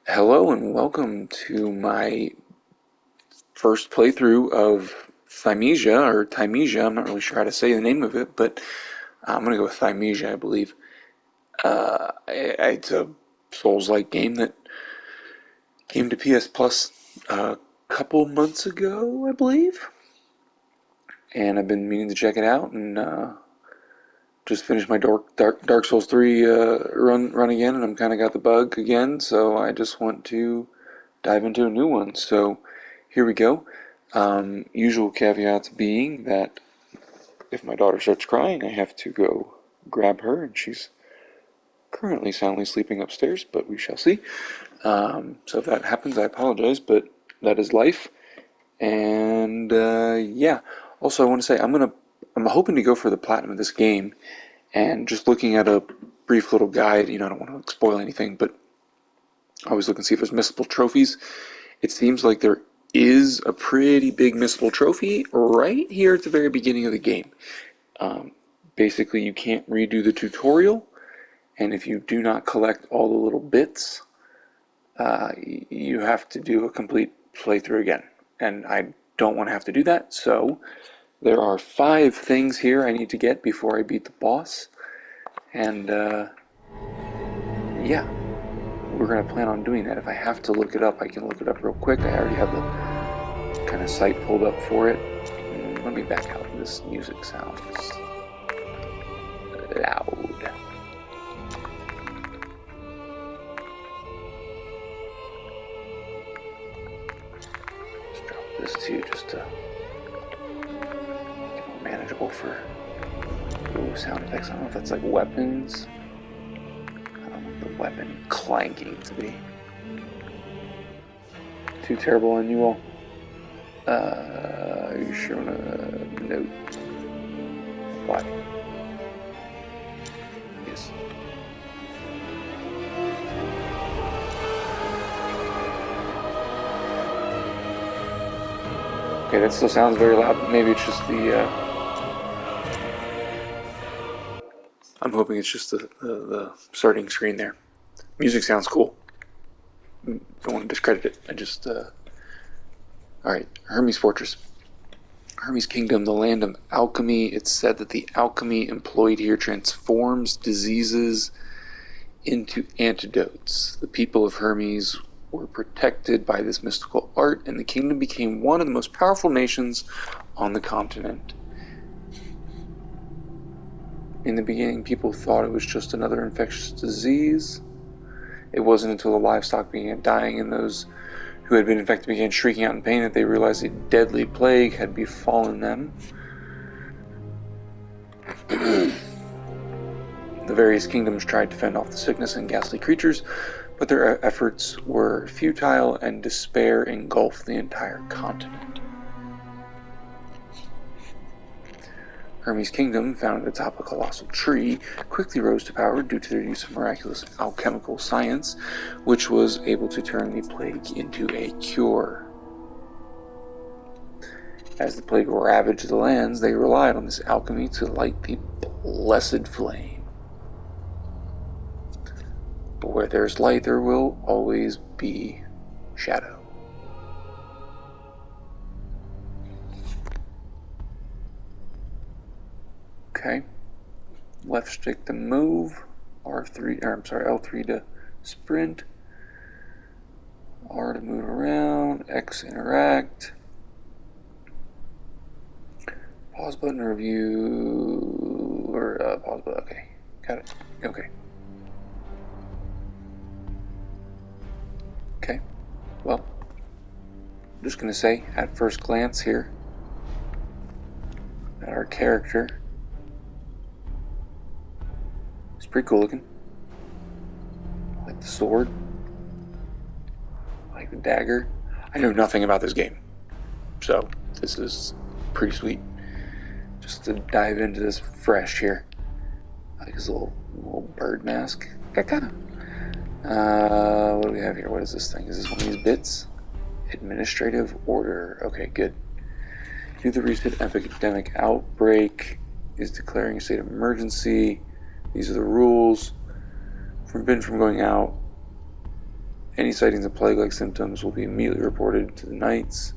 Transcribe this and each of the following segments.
Hello and welcome to my first playthrough of Thymesia, or Thymesia. I'm not really sure how to say the name of it, but I'm going to go with Thymesia, I believe. It's a Souls-like game that came to PS Plus a couple months ago, I believe. And I've been meaning to check it out, and just finished my Dark Souls 3 run again, and I'm kind of got the bug again, so I just want to dive into a new one. So here we go. Usual caveats being that if my daughter starts crying, I have to go grab her, and she's currently soundly sleeping upstairs, but we shall see. So if that happens, I apologize, but that is life. And yeah, also I want to say I'm hoping to go for the platinum of this game, and just looking at a brief little guide. I don't want to spoil anything, but I always look and see if there's missable trophies. It seems like there is a pretty big missable trophy right here at the very beginning of the game. Basically, you can't redo the tutorial, and if you do not collect all the little bits, you have to do a complete playthrough again. And I don't want to have to do that, so there are 5 things here I need to get before I beat the boss. And yeah, we're going to plan on doing that. If I have to look it up, I can look it up real quick. I already have the kind of site pulled up for it. Let me back out. This music sounds loud. Let's drop this too, just to get more manageable for sound effects. I don't know if that's like weapons. I don't want the weapon clanking to be too terrible on you all. Are you sure on a note? What? Yes. Okay, that still sounds very loud. Maybe it's just the, I'm hoping it's just the starting screen there. Music sounds cool. Don't want to discredit it. I just, Alright, Hermes Fortress. Hermes Kingdom, the land of alchemy. It's said that the alchemy employed here transforms diseases into antidotes. The people of Hermes were protected by this mystical art, and the kingdom became one of the most powerful nations on the continent. In the beginning, people thought it was just another infectious disease. It wasn't until the livestock began dying and those who had been infected began shrieking out in pain that they realized a deadly plague had befallen them. The various kingdoms tried to fend off the sickness and ghastly creatures, but their efforts were futile, and despair engulfed the entire continent. Hermes' kingdom, found at the top of a colossal tree, quickly rose to power due to their use of miraculous alchemical science, which was able to turn the plague into a cure. As the plague ravaged the lands, they relied on this alchemy to light the blessed flame. But where there's light, there will always be shadow. Okay. Left stick to move. L3 to sprint. R to move around. X interact. Pause button review. Pause button. Okay. Got it. Okay. Okay. Well, I'm just going to say, at first glance here, at our character, it's pretty cool looking. I like the sword. I like the dagger. I know nothing about this game, so this is pretty sweet. Just to dive into this fresh here. I like his little bird mask. What do we have here? What is this thing? Is this one of these bits? Administrative order. Okay, good. Due to the recent epidemic outbreak, is declaring a state of emergency. These are the rules. Forbidden from going out Any sightings of plague-like symptoms will be immediately reported to the knights,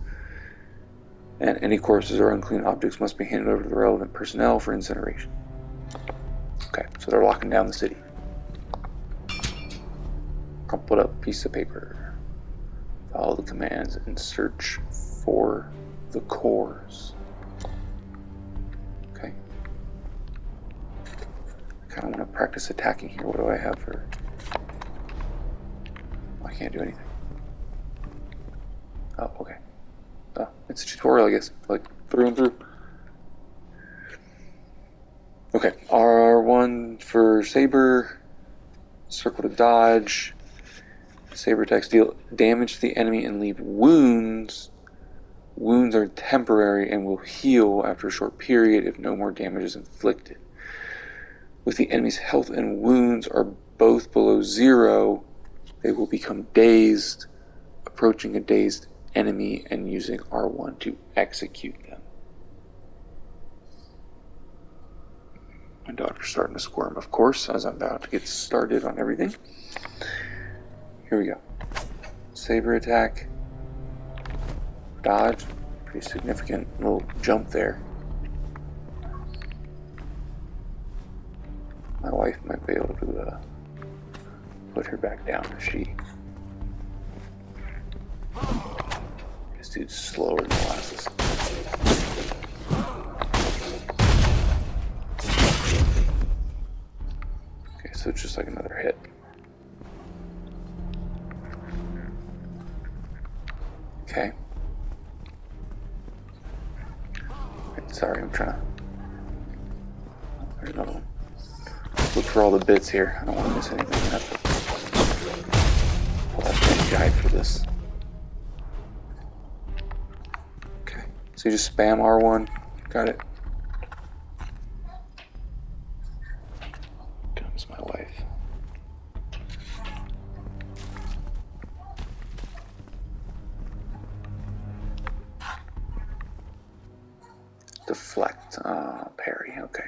and any corpses or unclean objects must be handed over to the relevant personnel for incineration. Okay, so they're locking down the city. Crumpled up piece of paper. Follow the commands and search for the cores. Okay. I kind of want to practice attacking here. What do I have for... I can't do anything. Oh, okay. Oh, it's a tutorial, I guess. Like, through and through. Okay, R1 for Saber. Circle to dodge. Saber attacks deal damage to the enemy and leave wounds. Wounds are temporary and will heal after a short period if no more damage is inflicted. If the enemy's health and wounds are both below 0, they will become dazed, approaching a dazed enemy and using R1 to execute them. My daughter's starting to squirm, of course, as I'm about to get started on everything. Here we go. Saber attack. Dodge. Pretty significant little jump there. My wife might be able to put her back down if she... This dude's slower than molasses. Okay, so it's just like another hit. Okay. Sorry, I'm trying to... There's another one. Look for all the bits here. I don't want to miss anything. I have to pull out the guide for this. Okay, so you just spam R1. Got it. Comes my wife. Deflect. Parry. Okay.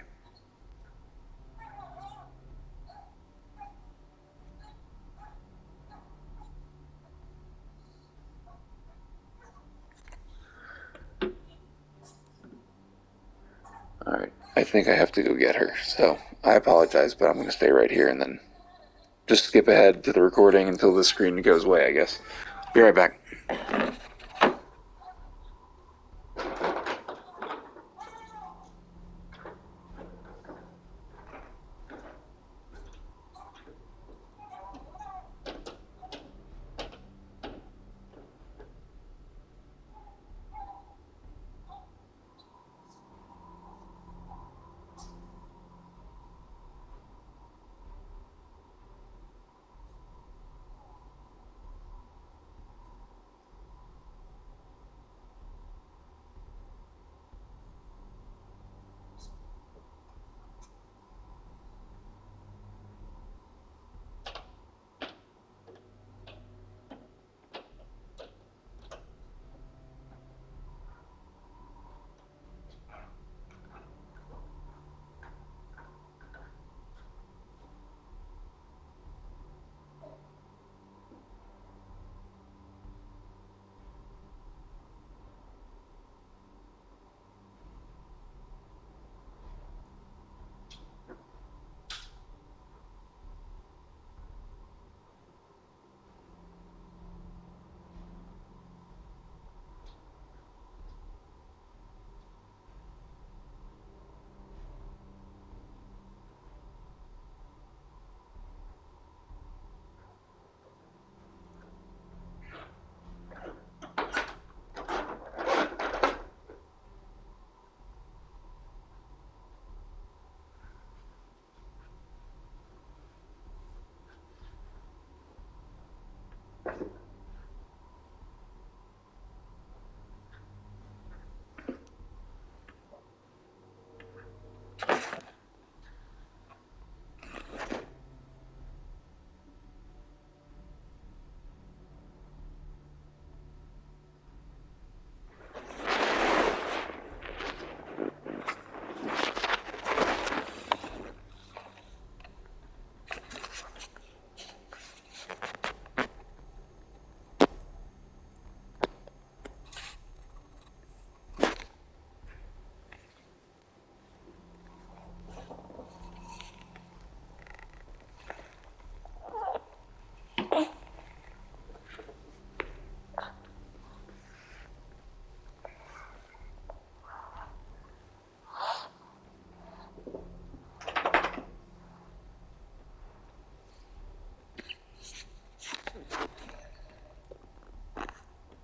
Alright, I think I have to go get her, so I apologize, but I'm going to stay right here and then just skip ahead to the recording until the screen goes away, I guess. Be right back.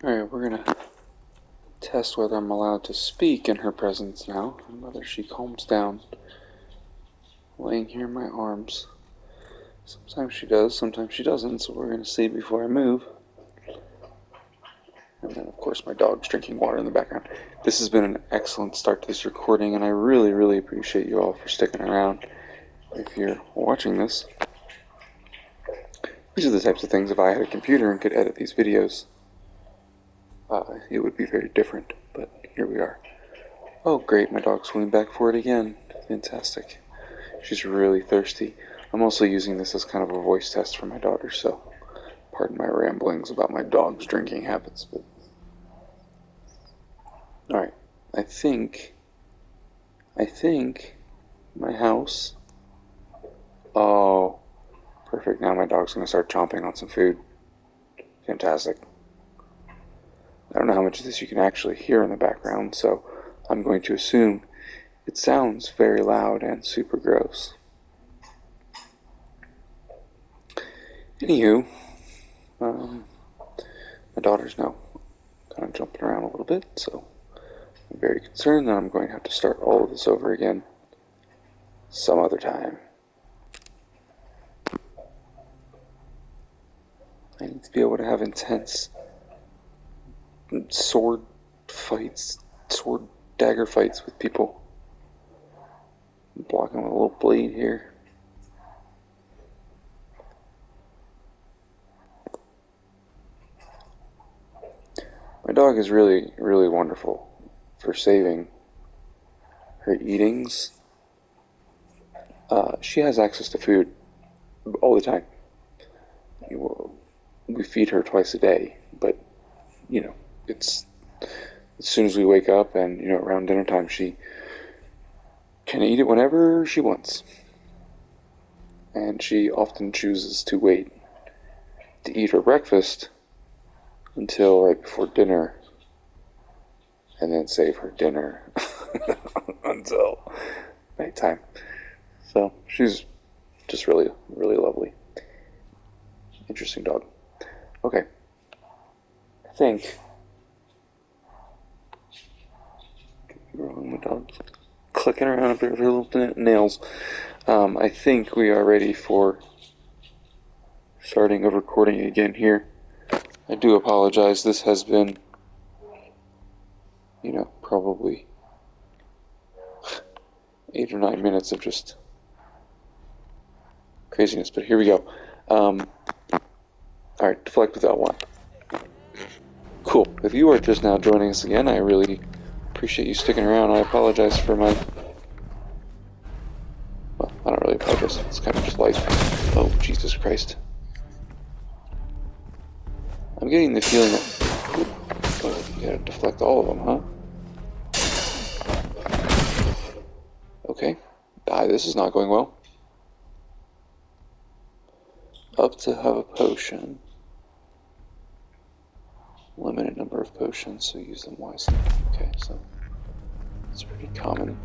Alright, we're gonna test whether I'm allowed to speak in her presence now, and whether she calms down laying here in my arms. Sometimes she does, sometimes she doesn't, so we're gonna see before I move. And then, of course, my dog's drinking water in the background. This has been an excellent start to this recording, and I really, really appreciate you all for sticking around. If you're watching this, these are the types of things, if I had a computer and could edit these videos, it would be very different, but here we are. Oh great, my dog's swimming back for it again. Fantastic. She's really thirsty. I'm also using this as kind of a voice test for my daughter, so pardon my ramblings about my dog's drinking habits. But alright, I think my house. Oh, perfect. Now my dog's going to start chomping on some food. Fantastic. I don't know how much of this you can actually hear in the background, so I'm going to assume it sounds very loud and super gross. Anywho, my daughter's now kind of jumping around a little bit, so I'm very concerned that I'm going to have to start all of this over again some other time. I need to be able to have intense sword dagger fights with people. I'm blocking with a little blade here. My dog is really, really wonderful for saving her eatings. She has access to food all the time. We feed her twice a day, but it's as soon as we wake up and around dinner time, she can eat it whenever she wants, and she often chooses to wait to eat her breakfast until right before dinner, and then save her dinner until nighttime. So she's just really, really lovely. Interesting dog. Okay. I think my dog's clicking around up there with her little nails. I think we are ready for starting a recording again here. I do apologize. This has been, probably 8 or 9 minutes of just craziness, but here we go. Alright, deflect without one. Cool. If you are just now joining us again, I really appreciate you sticking around. I apologize for my... Well, I don't really apologize. It's kind of just life. Oh, Jesus Christ. I'm getting the feeling that... Oh, you gotta deflect all of them, huh? Okay. This is not going well. Up to have a potion. Limited number of potions, so use them wisely. Okay, so it's pretty common.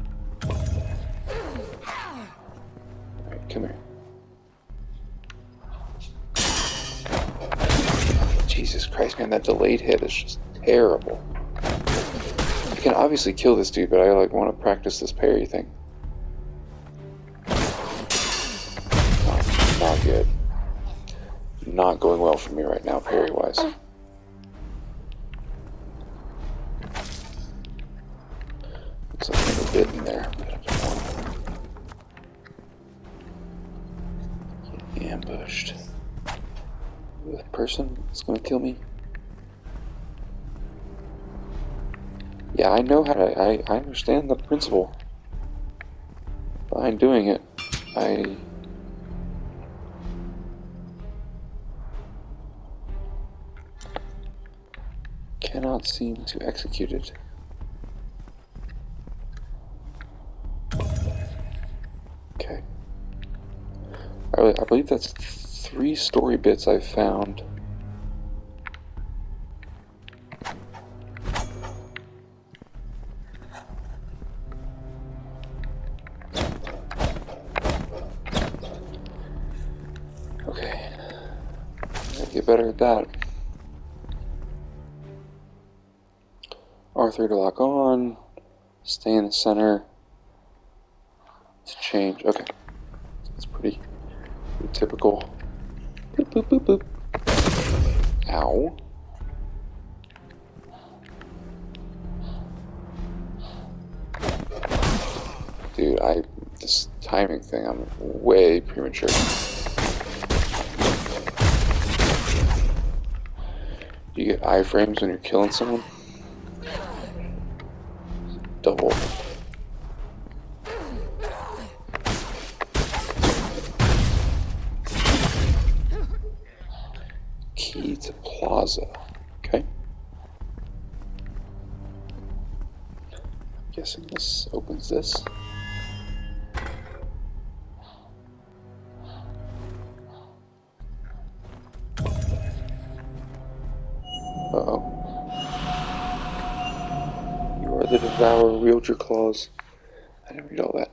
Alright, come here. Jesus Christ, man, that delayed hit is just terrible. I can obviously kill this dude, but I want to practice this parry thing. Not good. Not going well for me right now, parry-wise. Looks like there's a bit in there. Ambushed. The person is going to kill me. Yeah, I know how to... I understand the principle behind doing it. I cannot seem to execute it. Okay. I believe that's 3 story bits I've found. Okay. I gotta get better at that. R3 to lock on. Stay in the center to change. Okay. It's pretty typical. Boop, boop, boop, boop. Ow. Dude, this timing thing, I'm way premature. You get iframes when you're killing someone? Double. Key to plaza. Okay. Guessing this opens this. Uh-oh. You are the devourer. Wield your claws. I didn't read all that.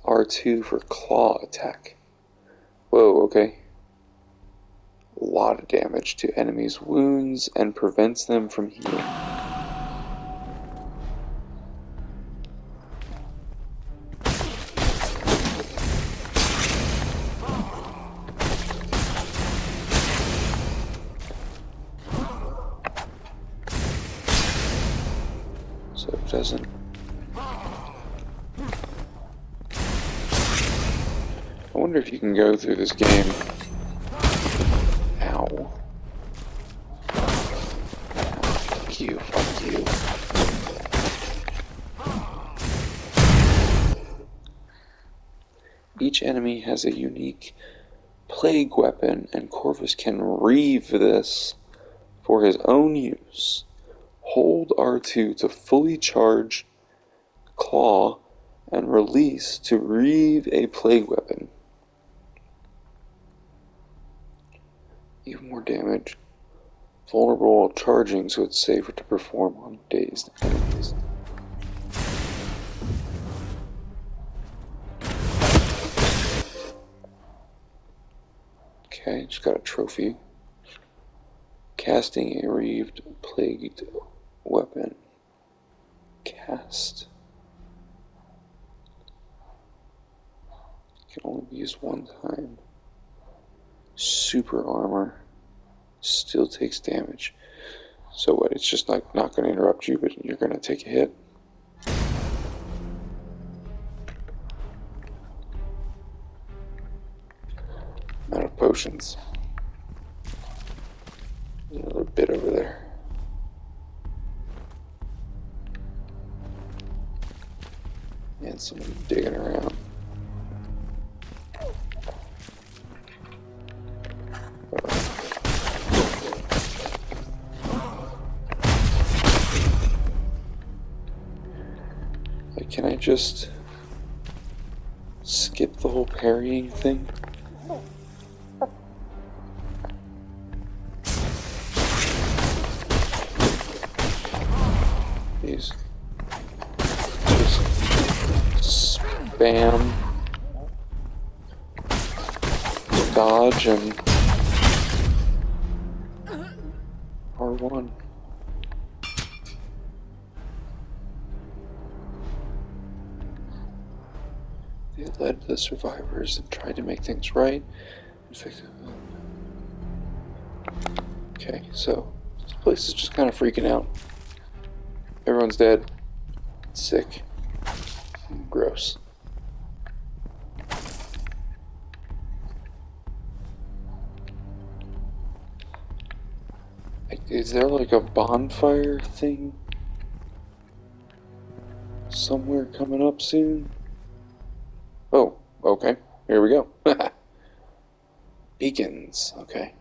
R2 for claw attack. Whoa, okay. A lot of damage to enemies' wounds and prevents them from healing. So it doesn't. I wonder if you can go through this game. Ow. Fuck you, fuck you. Each enemy has a unique plague weapon, and Corvus can reave this for his own use. Hold R2 to fully charge claw and release to reave a plague weapon. Even more damage. Vulnerable while charging, so it's safer to perform on dazed enemies. Okay, just got a trophy. Casting a reaved plagued weapon. Cast. Can only be used one time. Super armor. Still takes damage. So what? It's just like not going to interrupt you, but you're going to take a hit. Amount of potions. There's another bit over there. And someone digging around. Like, can I just skip the whole parrying thing? Please. Just spam, dodge, and R1. They led the survivors and tried to make things right. Okay, so this place is just kind of freaking out. Everyone's dead. Sick. Gross. Is there like a bonfire thing somewhere coming up soon? Oh, okay. Here we go. Beacons. Okay.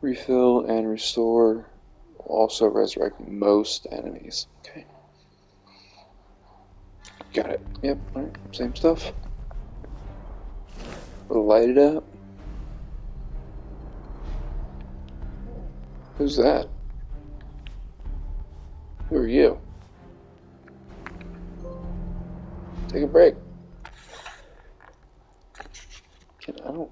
Refill and restore. Also resurrect most enemies. Okay. Got it. Yep. Alright. Same stuff. Light it up. Who's that? Who are you? Take a break. I don't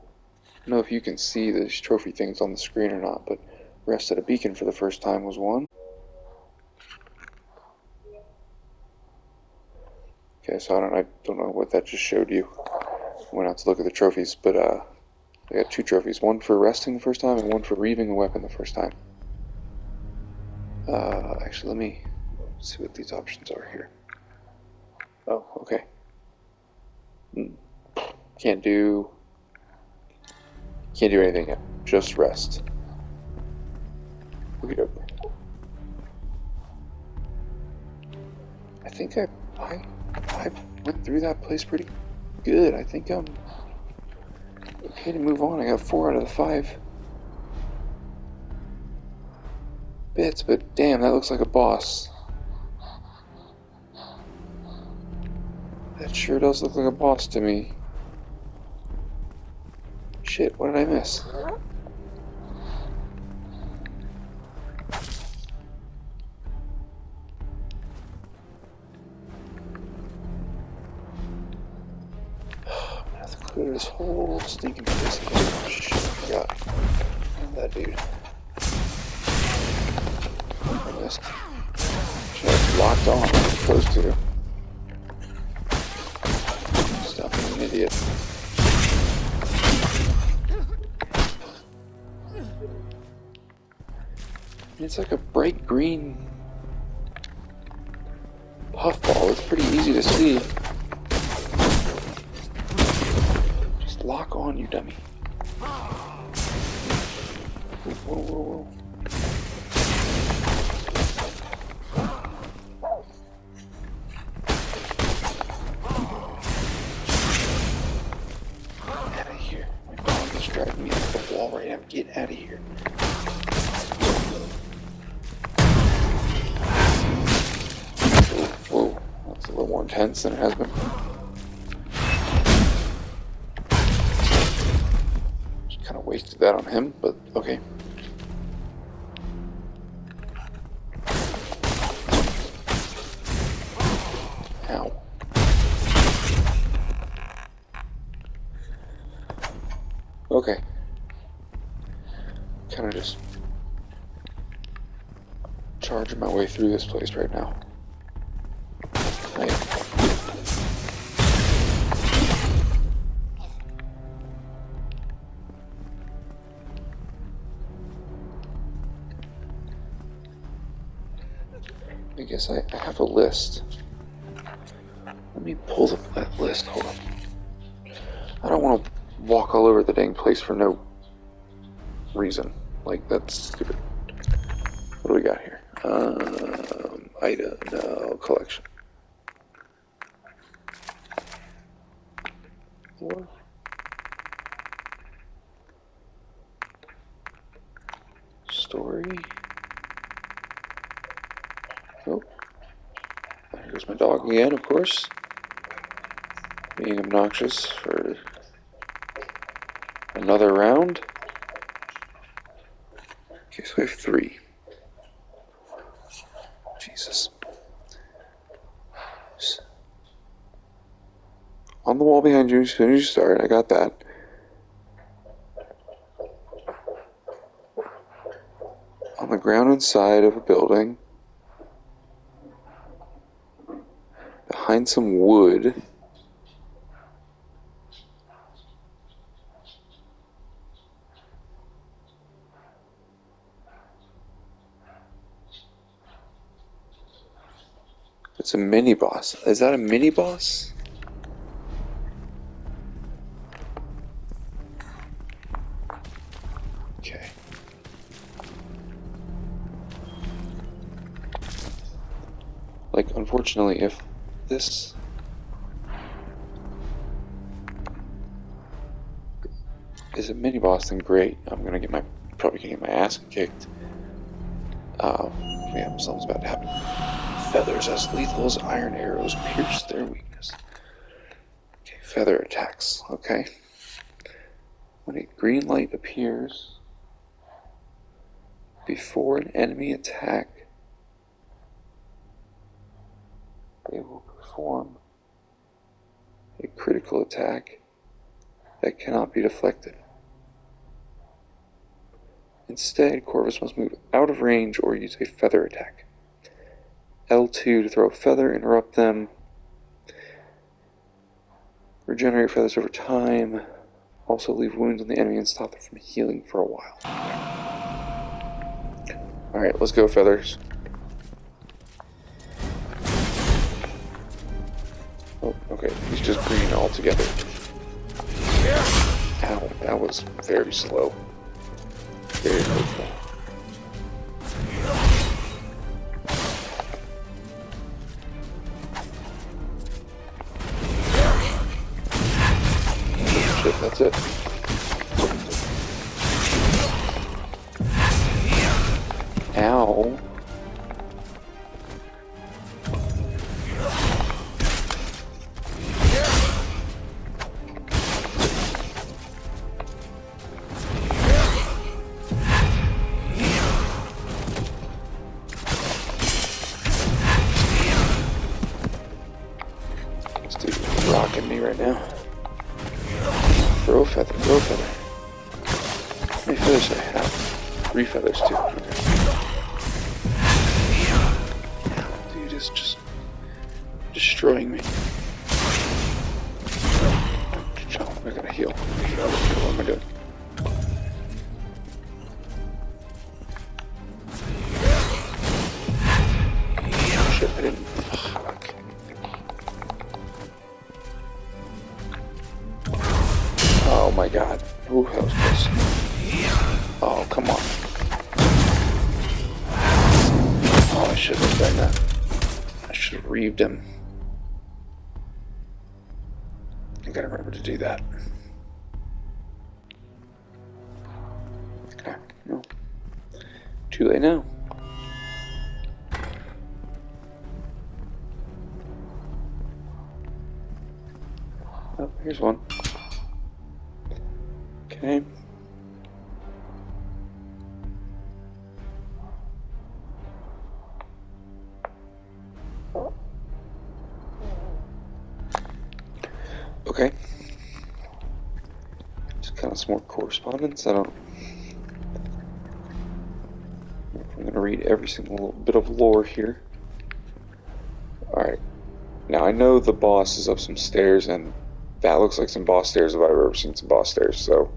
know if you can see these trophy things on the screen or not, but rest at a beacon for the first time was one. Okay, so I don't know what that just showed you. Went out to look at the trophies, but I got 2 trophies. One for resting the first time and one for reaving a weapon the first time. Actually, let me see what these options are here. Oh, okay. Can't do anything yet. Just rest. Okey doke. I think I went through that place pretty good. I think I'm okay to move on. I got 4 out of the 5 bits, but damn, that looks like a boss. That sure does look like a boss to me. Shit, what did I miss? I have to clear this whole stinking place again. Shit, I forgot. That dude. I missed. Should have locked on. I'm supposed to. Stop being an idiot. It's like a bright green puffball. It's pretty easy to see. Just lock on, you dummy. Whoa, whoa, whoa. Get out of here. My dog is driving me up the wall right now. Get out of here. Whoa, that's a little more intense than it has been. Just kind of wasted that on him, but okay. Ow. Okay. Kind of just charging my way through this place right now. I guess I have a list. Let me pull that list. Hold on. I don't want to walk all over the dang place for no reason. Like, that's stupid. What do we got here? Item, no, collection. 4. Story. Oh. There goes my dog again, of course. Being obnoxious for another round. Okay, so we have 3. Jesus. On the wall behind you as soon as you start, I got that. On the ground inside of a building. Behind some wood. It's a mini boss. Is that a mini boss? Okay. Like, unfortunately, if this is a mini boss, then great. I'm gonna get probably gonna get my ass kicked. Yeah, something's about to happen. Feathers as lethal as iron arrows pierce their weakness. Okay, feather attacks. Okay. When a green light appears before an enemy attack, they will perform a critical attack that cannot be deflected. Instead, Corvus must move out of range or use a feather attack. L2 to throw a feather, interrupt them. Regenerate feathers over time. Also leave wounds on the enemy and stop them from healing for a while. Alright, let's go, feathers. Oh, okay, he's just green altogether. Ow, that was very slow. Very hurtful. Shit, that's it. Ow. This dude is rocking me right now. Throw a feather, throw a feather. How many feathers do I have? 3 feathers too. Okay. Dude is just destroying me. Oh, I gotta heal. What am I doing? Shit, I didn't. Fuck. Oh my god. Ooh, that was close. Oh, come on. Oh, I should have done that. I should have reaved him. I gotta remember to do that. Okay, no. Too late now. Oh, here's one. Okay. Okay. Just kind of some more correspondence. I don't know if I'm going to read every single bit of lore here. Alright. Now, I know the boss is up some stairs, and that looks like some boss stairs if I've ever seen some boss stairs, so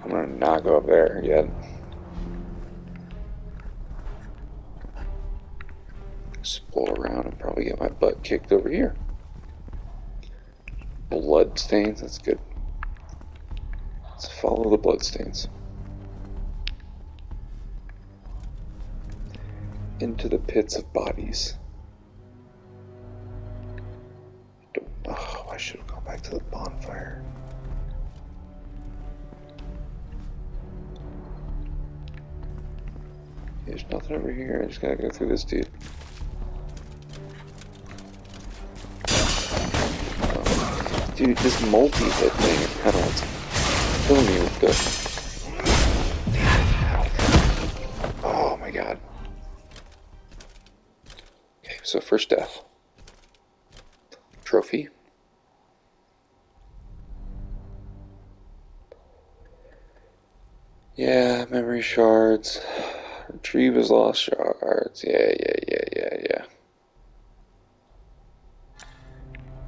I'm going to not go up there yet. Explore around and probably get my butt kicked over here. Blood stains, that's good. Let's follow the blood stains. Into the pits of bodies. Oh, I should have gone back to the bonfire. There's nothing over here, I just gotta go through this dude. Dude, this multi-hit thing is kind of what's killing me with the... Damn. Oh my god. Okay, so first death. Trophy. Yeah, memory shards. Retrieve his lost shards. Yeah.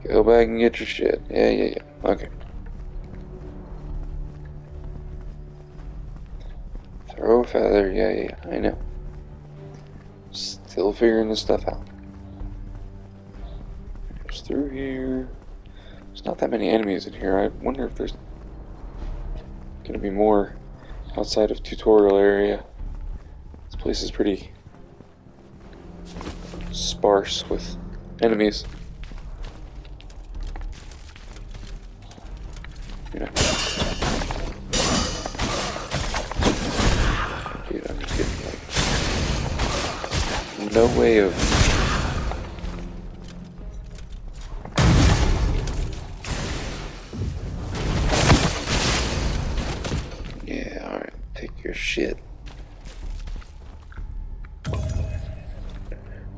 Go back and get your shit. Yeah. Okay. Throw a feather. Yeah. I know. Still figuring this stuff out. Just through here. There's not that many enemies in here. I wonder if there's gonna be more outside of tutorial area. This place is pretty sparse with enemies. You know. Dude, I'm just getting like no way of yeah, alright, take your shit.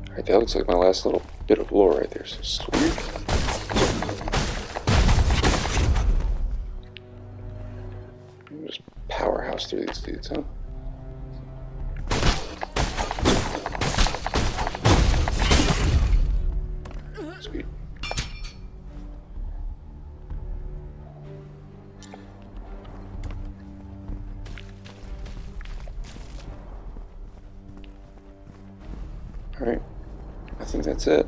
Alright, that looks like my last little bit of lore right there, so sweet. Just powerhouse through these dudes, huh? Sweet. Alright, I think that's it.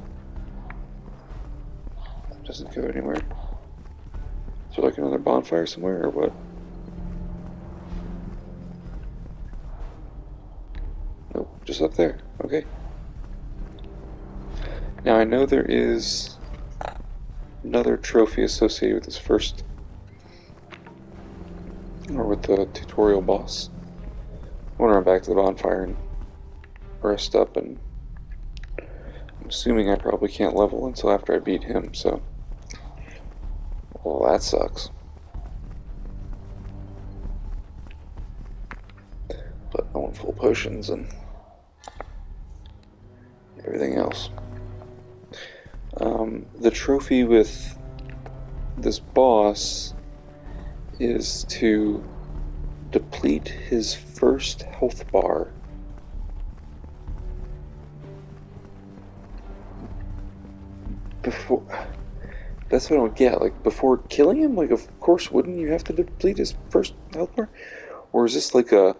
It doesn't go anywhere. Is there like another bonfire somewhere, or what? Nope, just up there. Okay. Now I know there is another trophy associated with this first, or with the tutorial boss. I want to run back to the bonfire and rest up, and I'm assuming I probably can't level until after I beat him, so... Well, that sucks. But I want full potions and everything else. The trophy with this boss is to deplete his first health bar before... That's what I don't get. Like, before killing him? Like, of course, wouldn't you have to deplete his first health bar? Or is this like a...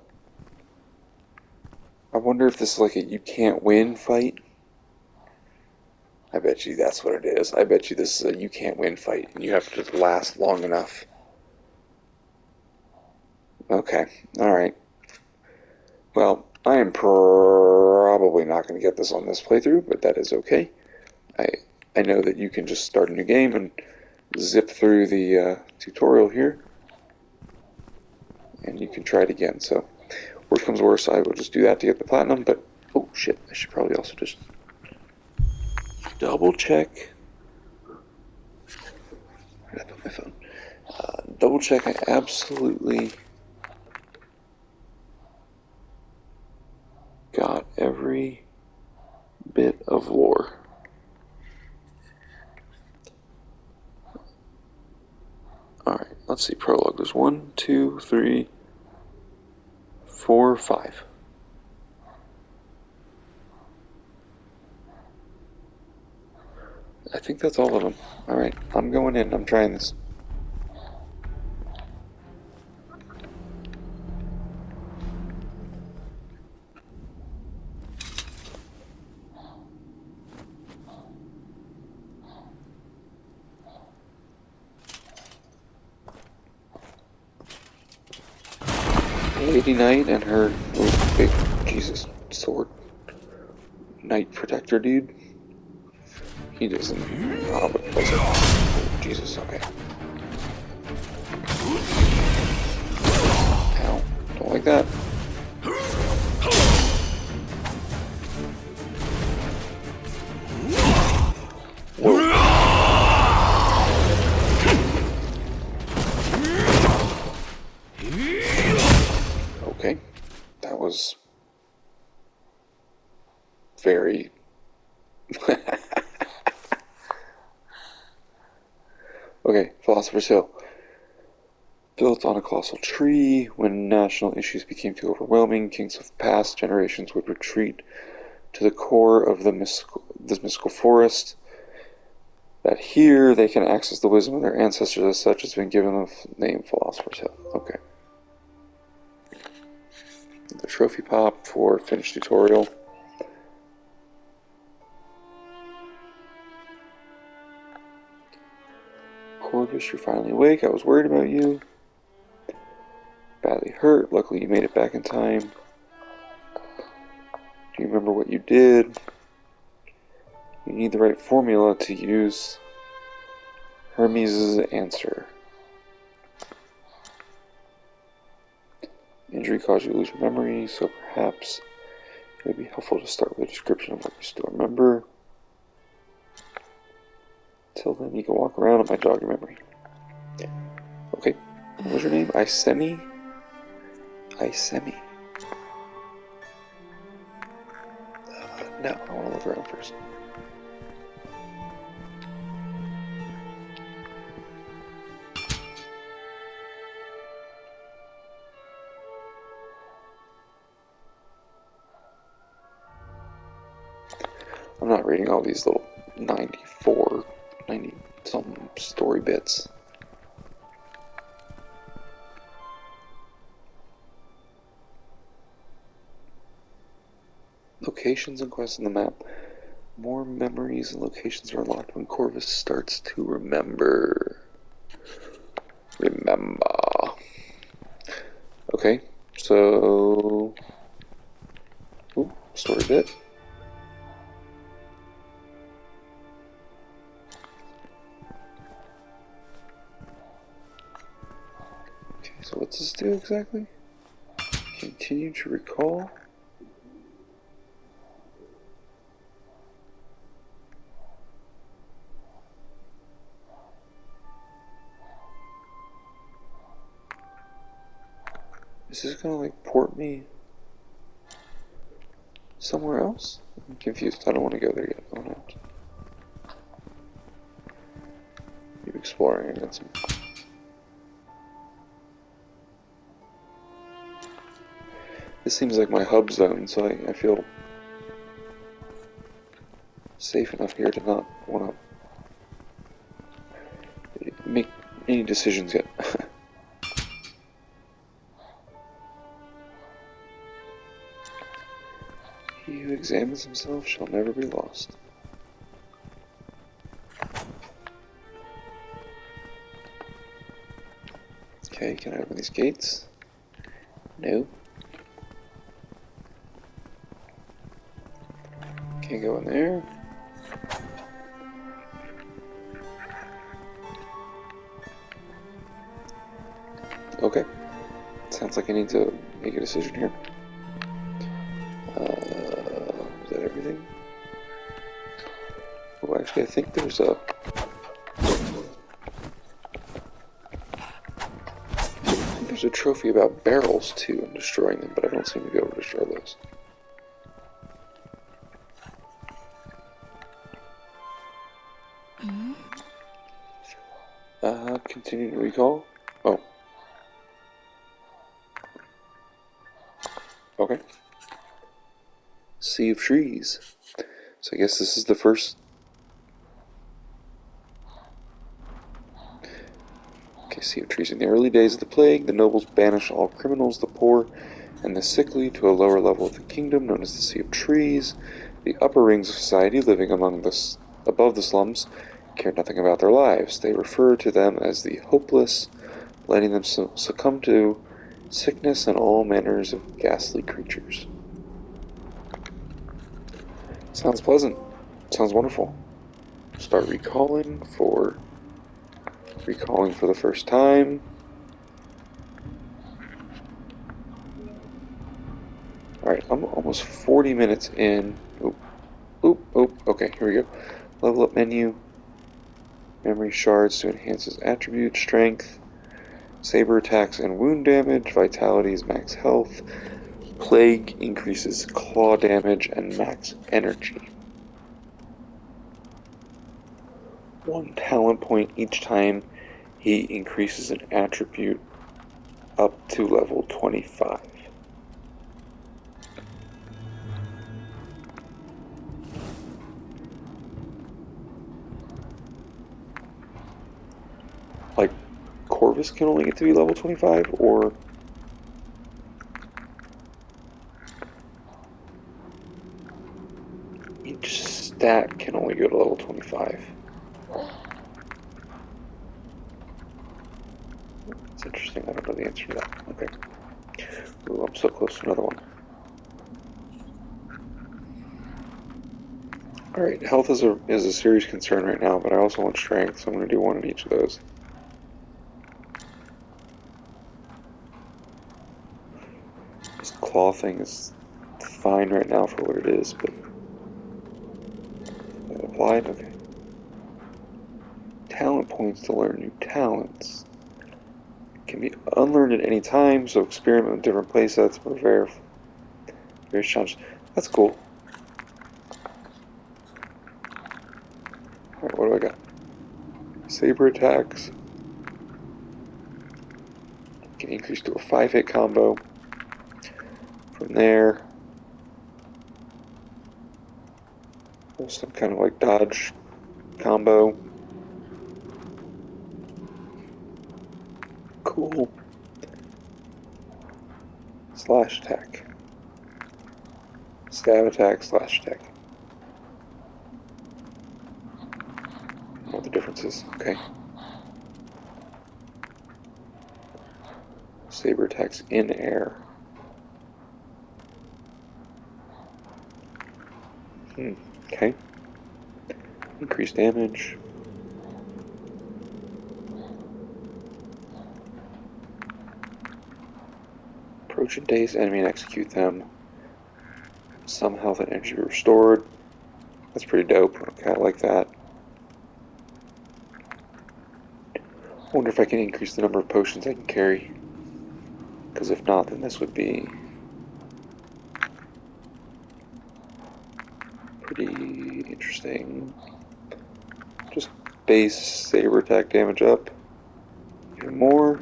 I wonder if this is like a you can't win fight? I bet you that's what it is. I bet you this is a you can't win fight, and you have to just last long enough. Okay, alright. Well, I am probably not going to get this on this playthrough, but that is okay. I know that you can just start a new game and zip through the tutorial here, and you can try it again. So, worst comes to worst, I will just do that to get the platinum, but, oh shit, I should probably also just double check. Where did I put my phone? Double check I absolutely got every bit of lore. Alright, let's see, prologue. There's 1, 2, 3, 4, 5. I think that's all of them. Alright, I'm going in. I'm trying this. Lady Knight and her big, Jesus, sword knight protector dude. He doesn't know how it does it. Oh, Jesus, okay. Ow, don't like that. Whoa. Okay, that was very... Okay, Philosopher's Hill. Built on a colossal tree, when national issues became too overwhelming, kings of past generations would retreat to the core of this mystical forest, that here they can access the wisdom of their ancestors. As such, has been given the name Philosopher's Hill. Okay. The trophy pop for finished tutorial. Corvus, you're finally awake. I was worried about you. Badly hurt. Luckily you made it back in time. Do you remember what you did? You need the right formula to use Hermes' answer. Injury caused you to lose your memory, so perhaps it would be helpful to start with a description of what you still remember. Till then, you can walk around and might jog your memory. Okay, what was your name? Isemi? Isemi. No, I want to look around first. I'm not reading all these little 90-something story bits. Locations and quests on the map. More memories and locations are unlocked when Corvus starts to remember. Okay, so... Ooh, story bit. Okay, so what's this do exactly? Continue to recall. Is this gonna like port me somewhere else? I'm confused. I don't want to go there yet. Oh no. Keep exploring. I got some. This seems like my hub zone, so I feel safe enough here to not want to make any decisions yet. He who examines himself shall never be lost. Okay, can I open these gates? No. Can't go in there. Okay. Sounds like I need to make a decision here. Is that everything? Oh, actually, I think there's a... There's a trophy about barrels, too, and destroying them, but I don't seem to be able to destroy those. Continue to recall. Oh. Okay. Sea of Trees. So I guess this is the first... Okay, Sea of Trees. In the early days of the plague, the nobles banished all criminals, the poor, and the sickly to a lower level of the kingdom known as the Sea of Trees. The upper rings of society, living above the slums, cared nothing about their lives. They referred to them as the hopeless, letting them succumb to sickness and all manners of ghastly creatures. Sounds pleasant. Sounds wonderful. Start recalling for the first time. Alright, I'm almost 40 minutes in. Okay, here we go. Level up menu. Memory shards to enhance his attribute, strength, saber attacks and wound damage, vitality is max health, plague increases claw damage and max energy. 1 talent point each time he increases an attribute up to level 25. Like, Corvus can only get to be level 25, or... each stat can only go to level 25. That's interesting. I don't know the answer to that. Okay. Ooh, I'm so close to another one. Alright, health is a serious concern right now, but I also want strength, so I'm going to do one in each of those. This claw thing is fine right now for what it is, but... that applied? Okay. Talent points to learn new talents. Can be unlearned at any time, so experiment with different playsets for various challenges. That's cool. Alright, what do I got? Saber attacks. Can increase to a 5-hit combo. From there, some kind of like dodge combo. Cool. Slash attack. Stab attack, slash attack. What the difference is. Okay. Saber attacks in air. Okay. Increased damage. Approach a dazed enemy and execute them. Some health and energy restored. That's pretty dope. Okay, I like that. I wonder if I can increase the number of potions I can carry. Because if not, then this would be pretty interesting. Just base saber attack damage up. Even more.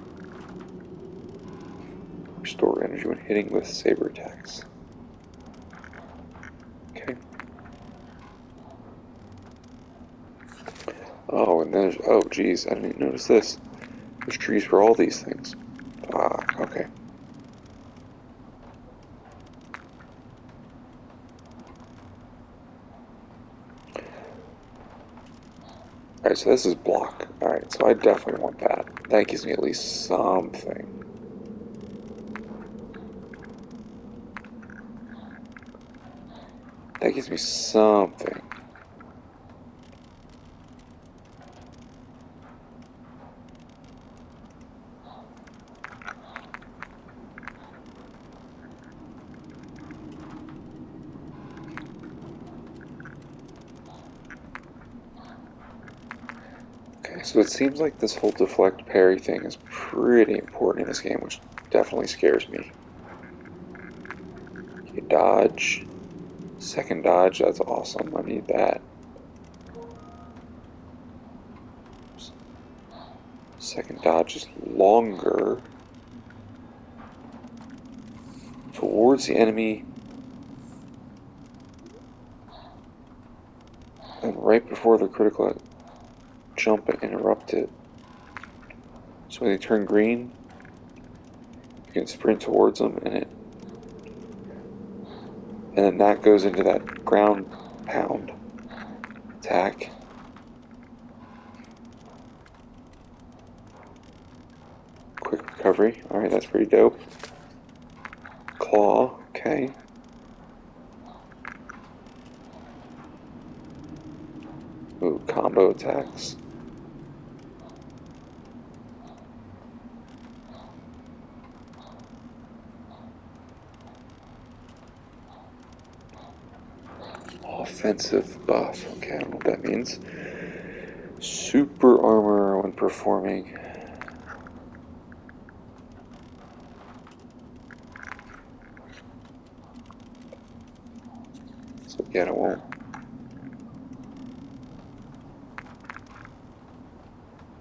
Restore energy when hitting with saber attacks. Okay. Oh, and there's... Oh, geez, I didn't even notice this. There's trees for all these things. Ah, okay. Alright, so this is block. Alright, so I definitely want that. That gives me at least something. That gives me something. Okay, so it seems like this whole deflect parry thing is pretty important in this game, which definitely scares me. Okay, dodge. Second dodge, that's awesome. I need that. Second dodge is longer. Towards the enemy. And right before the critical jump and interrupt it. So when they turn green, you can sprint towards them and then that goes into that ground pound attack. Quick recovery. Alright, that's pretty dope. Claw, okay. Ooh, combo attacks. Offensive buff. Okay, I don't know what that means. Super armor when performing. So again, it won't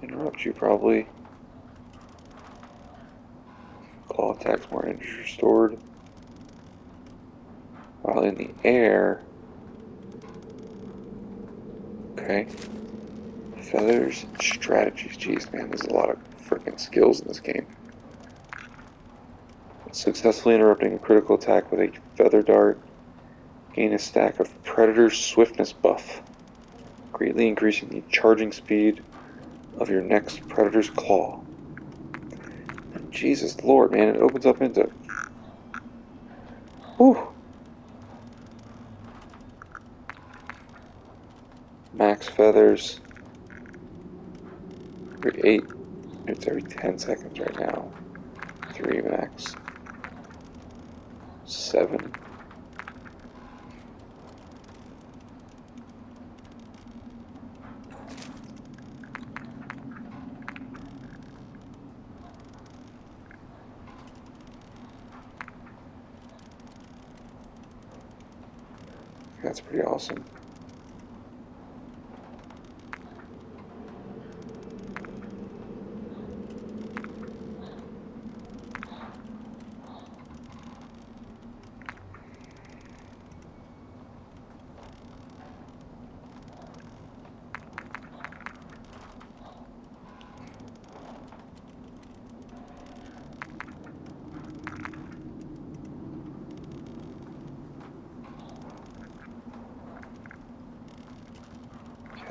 interrupt you probably. Claw attacks, more energy restored. While in the air. Okay. Feathers and strategies. Jeez, man, there's a lot of freaking skills in this game. Successfully interrupting a critical attack with a feather dart. Gain a stack of Predator's Swiftness buff, greatly increasing the charging speed of your next Predator's Claw. And Jesus Lord, man, it opens up into... Whew! Max feathers. Every 8. It's every 10 seconds right now. 3 max. 7. That's pretty awesome.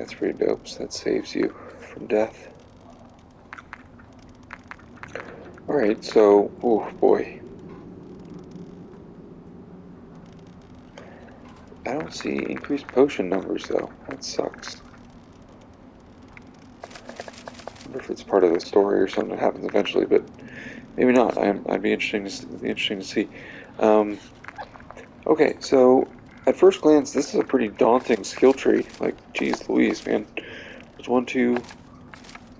That's pretty dope. So that saves you from death. Alright, so, oh boy. I don't see increased potion numbers though. That sucks. I wonder if it's part of the story or something that happens eventually, but maybe not. I'd be interesting to see. Um, okay, so at first glance, this is a pretty daunting skill tree. Like, geez Louise, man. There's 1, 2,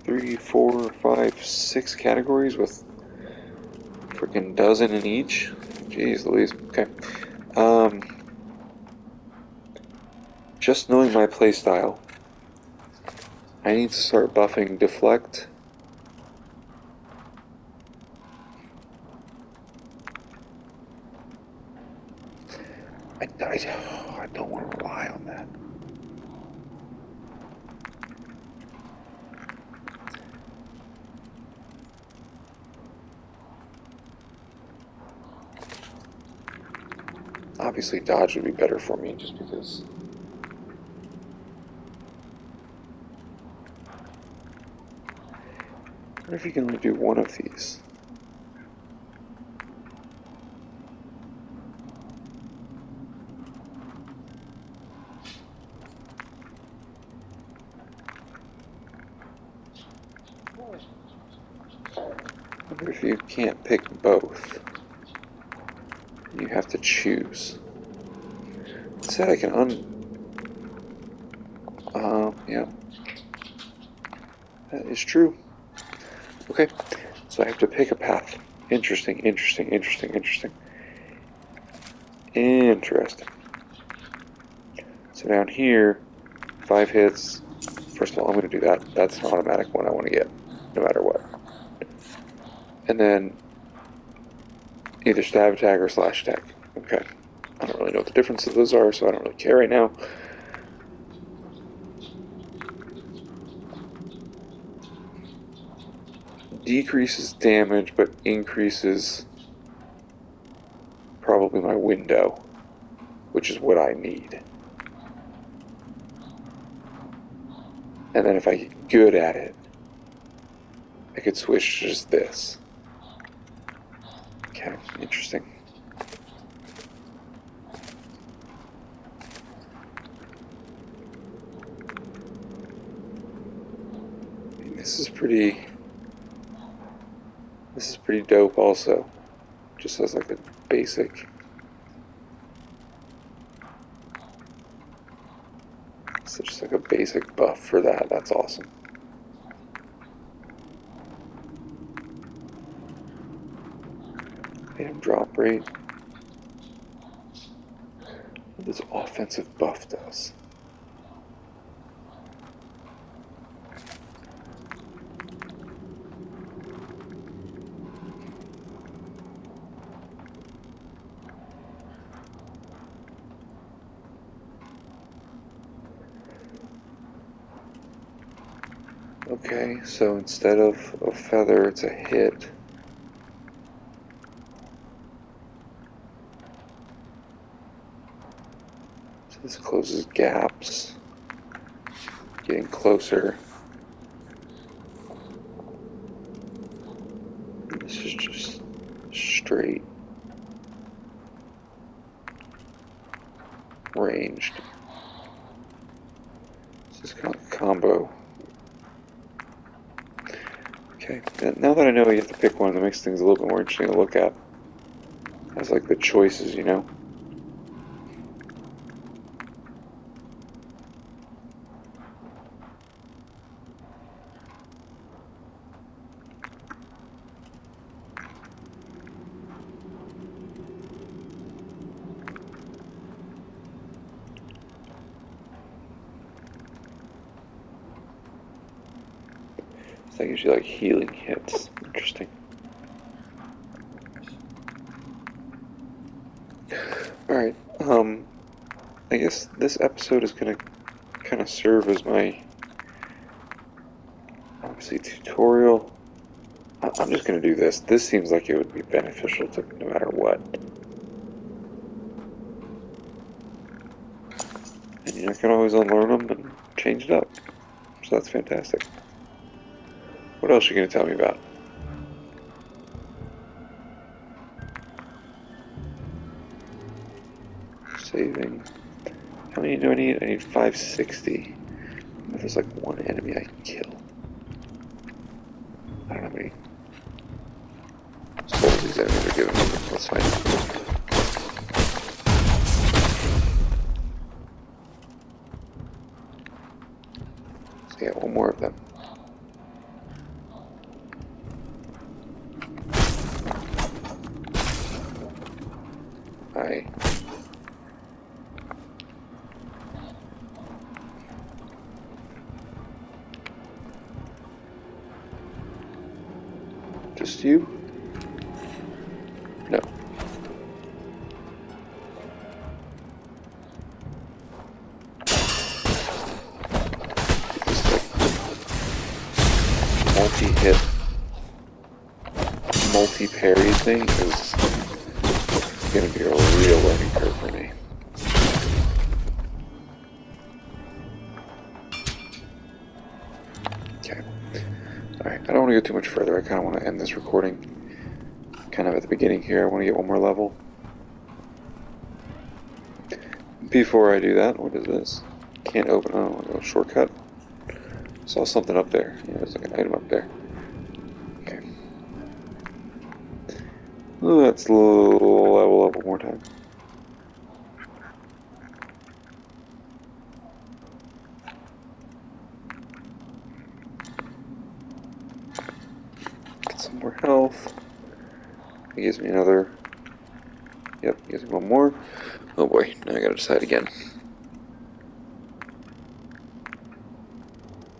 3, 4, 5, 6 categories with freaking dozen in each. Jeez Louise. Okay. Um, just knowing my playstyle, I need to start buffing deflect. I don't want to rely on that. Obviously, dodge would be better for me just because. What if you can only do one of these? What if you can't pick both? You have to choose. Instead, I can yeah. That is true. Okay, so I have to pick a path. Interesting, interesting, interesting, interesting. Interesting. So down here, 5 hits. First of all, I'm going to do that. That's an automatic one I want to get, no matter what. And then either stab attack or slash attack. Okay. I don't really know what the difference of those are, so I don't really care right now. Decreases damage, but increases probably my window, which is what I need. And then if I get good at it, I could switch to just this. Okay, interesting. This is pretty dope also. Just as like a basic. So just like a basic buff for that. That's awesome. Item drop rate. What this offensive buff does. Okay, so instead of a feather, it's a hit. So this closes gaps. Getting closer. This is just straight ranged. This is kind of a combo. Okay, now that I know you have to pick one, that makes things a little bit more interesting to look at. That's like the choices, you know? So that gives you like healing hits. Interesting. Alright, I guess this episode is gonna kind of serve as my, obviously, tutorial. I'm just gonna do this. This seems like it would be beneficial to no matter what. And I can always unlearn them and change it up. So that's fantastic. What else are you going to tell me about? Saving. How many do I need? I need 560. If there's like one enemy I can kill. I don't know how many souls these enemies are giving me. Let's find out. So yeah, one more of them. I just you? No. This like multi-hit, multi-parry thing is gonna be a real learning curve for me. Okay. Alright, I don't want to go too much further. I kind of want to end this recording kind of at the beginning here. I want to get one more level. Before I do that, what is this? Can't open, oh, a shortcut. Saw something up there. Yeah, there's like an item up there. Okay. Let's level up one more time. Get some more health. It gives me another. Yep, it gives me one more. Oh boy, now I gotta decide again.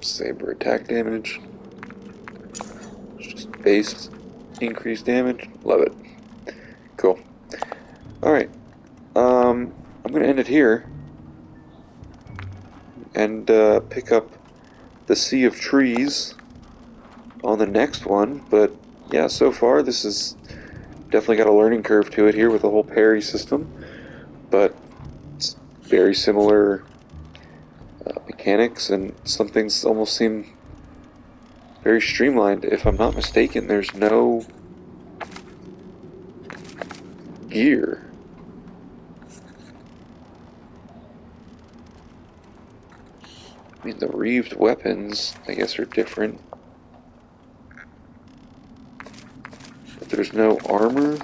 Saber attack damage. It's just base increased damage. Love it. Cool. Alright. I'm gonna end it here. And pick up the Sea of Trees on the next one. But yeah, so far this is definitely got a learning curve to it here with the whole parry system. But it's very similar mechanics, and some things almost seem very streamlined. If I'm not mistaken, there's no gear. I mean, the reeved weapons, I guess, are different. But there's no armor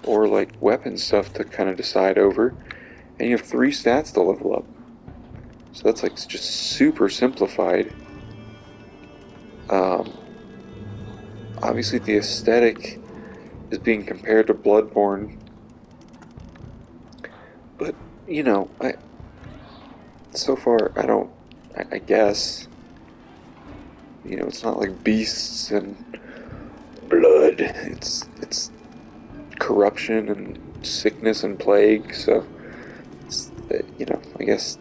or like weapon stuff to kind of decide over. And you have 3 stats to level up. So that's like just super simplified. Obviously the aesthetic is being compared to Bloodborne. But, you know, so far, I guess, you know, it's not like beasts and blood. It's corruption and sickness and plague, so, it's, you know, I guess,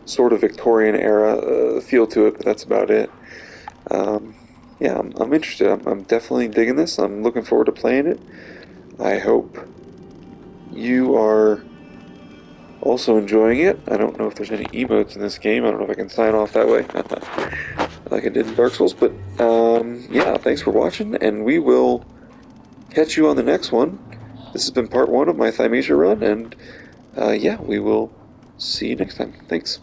sort of Victorian era feel to it, but that's about it. Yeah, I'm interested. I'm definitely digging this. I'm looking forward to playing it. I hope you are also enjoying it. I don't know if there's any emotes in this game. I don't know if I can sign off that way like I did in Dark Souls, but yeah, thanks for watching, and we will catch you on the next one. This has been part 1 of my Thymesia run, and yeah, we will see you next time. Thanks.